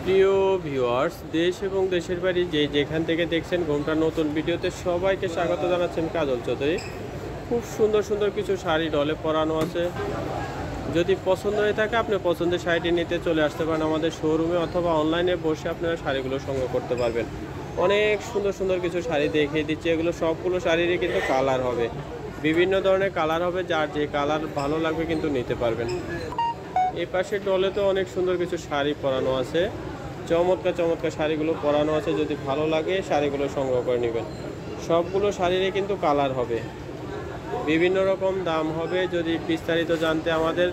প্রিয় ভিউয়ার্স, দেশ এবং দেশের বাইরে যেখান থেকে দেখছেন ঘুমটা নতুন ভিডিওতে সবাইকে স্বাগত জানাচ্ছেন কাজল চৌধুরী। খুব সুন্দর সুন্দর কিছু শাড়ি ডলে পরানো আছে। যদি পছন্দ হয়ে থাকে আপনি পছন্দের শাড়িটি নিতে চলে আসতে পারেন আমাদের শোরুমে, অথবা অনলাইনে বসে আপনারা শাড়িগুলো সংগ্রহ করতে পারবেন। অনেক সুন্দর সুন্দর কিছু শাড়ি দেখিয়ে দিচ্ছি। এগুলো সবগুলো শাড়িরই কিন্তু কালার হবে, বিভিন্ন ধরনের কালার হবে, যার যে কালার ভালো লাগবে কিন্তু নিতে পারবেন। এই পাশে ডলে তো অনেক সুন্দর কিছু শাড়ি পরানো আছে, চমৎকার চমৎকার শাড়িগুলো পরানো আছে। যদি ভালো লাগে শাড়িগুলো সংগ্রহ করে নেবেন। সবগুলো শাড়িরই কিন্তু কালার হবে, বিভিন্ন রকম দাম হবে। যদি বিস্তারিত জানতে আমাদের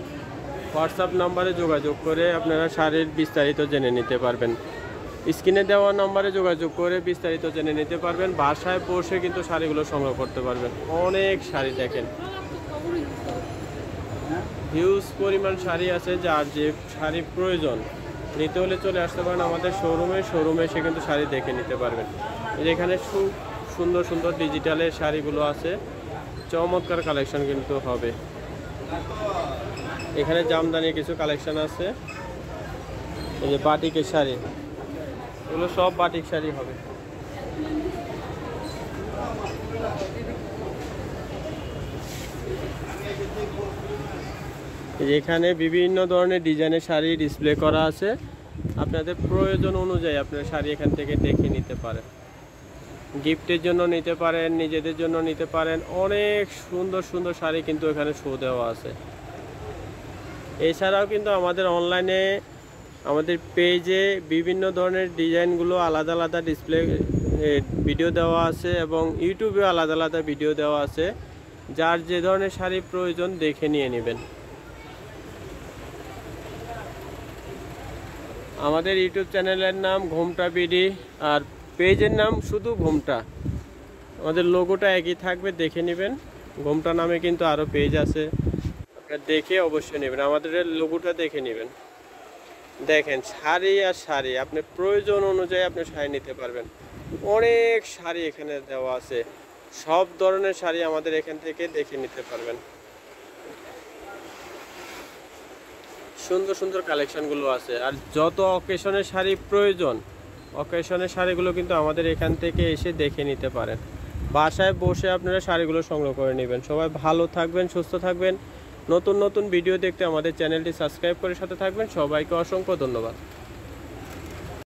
হোয়াটসঅ্যাপ নাম্বারে যোগাযোগ করে আপনারা শাড়ির বিস্তারিত জেনে নিতে পারবেন। স্ক্রিনে দেওয়া নাম্বারে যোগাযোগ করে বিস্তারিত জেনে নিতে পারবেন। বাসায় বসে কিন্তু শাড়িগুলো সংগ্রহ করতে পারবেন। অনেক শাড়ি দেখেন, হিউজ পরিমাণ শাড়ি আছে। যার যে শাড়ি প্রয়োজন নিতে হলে চলে আসতে পারেন আমাদের শোরুমে এসে কিন্তু শাড়ি দেখে নিতে পারবেন। এখানে খুব সুন্দর সুন্দর ডিজিটালের শাড়িগুলো আছে, চমৎকার কালেকশন কিন্তু হবে। এখানে জামদানি কিছু কালেকশন আছে, এই যে বাটিকের শাড়ি, এগুলো সব বাটিক শাড়ি হবে। এখানে বিভিন্ন ধরনের ডিজাইনের শাড়ি ডিসপ্লে করা আছে। আপনাদের প্রয়োজন অনুযায়ী আপনারা শাড়ি এখান থেকে দেখে নিতে পারেন। গিফটের জন্য নিতে পারেন, নিজেদের জন্য নিতে পারেন। অনেক সুন্দর সুন্দর শাড়ি কিন্তু এখানে শো দেওয়া আছে। এছাড়াও কিন্তু আমাদের অনলাইনে আমাদের পেজে বিভিন্ন ধরনের ডিজাইনগুলো আলাদা আলাদা ডিসপ্লে ভিডিও দেওয়া আছে, এবং ইউটিউবেও আলাদা আলাদা ভিডিও দেওয়া আছে। যার যে ধরনের শাড়ি প্রয়োজন দেখে নিয়ে নেবেন। আমাদের ইউটিউব চ্যানেলের নাম ঘুমটা বিডি, আর পেজের নাম শুধু ঘুমটা। আমাদের লোগোটা একই থাকবে, দেখে নেবেন। ঘুমটা নামে কিন্তু আরও পেজ আছে, আপনারা দেখে অবশ্যই নেবেন। আমাদের লোগোটা দেখে নেবেন। দেখেন শাড়ি আর শাড়ি, আপনার প্রয়োজন অনুযায়ী আপনি শাড়ি নিতে পারবেন। অনেক শাড়ি এখানে দেওয়া আছে, সব ধরনের শাড়ি আমাদের এখান থেকে দেখে নিতে পারবেন। সুন্দর সুন্দর কালেকশনগুলো আছে। আর যত অকেশনের শাড়ি প্রয়োজন, অকেশনের শাড়িগুলো কিন্তু আমাদের এখান থেকে এসে দেখে নিতে পারেন। বাসায় বসে আপনারা শাড়িগুলো সংগ্রহ করে নেবেন। সবাই ভালো থাকবেন, সুস্থ থাকবেন। নতুন নতুন ভিডিও দেখতে আমাদের চ্যানেলটি সাবস্ক্রাইব করে সাথে থাকবেন। সবাইকে অসংখ্য ধন্যবাদ।